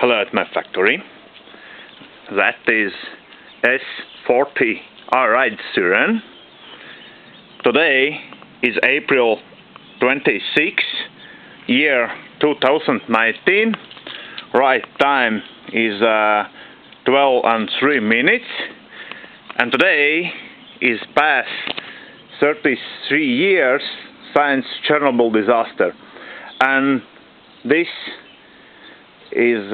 Hello at my factory. That is S-40 ride syren. Today is April 26, year 2019. Right time is 12 and 3 minutes. And today is past 33 years since Chernobyl disaster. And this is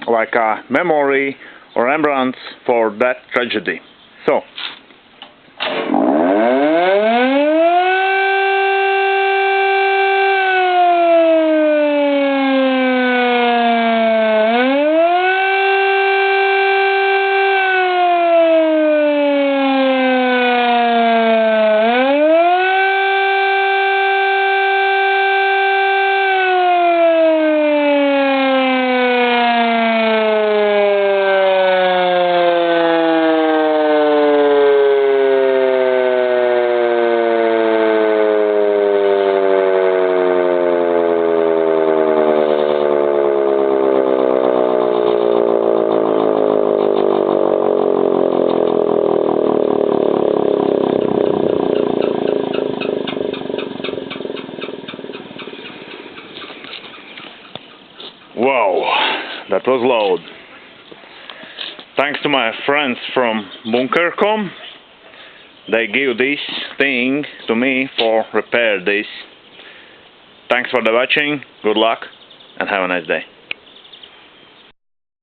like a memory or remembrance for that tragedy. So wow, that was loud. Thanks to my friends from Bunker.com. They give this thing to me for repair this. Thanks for the watching, good luck, and have a nice day.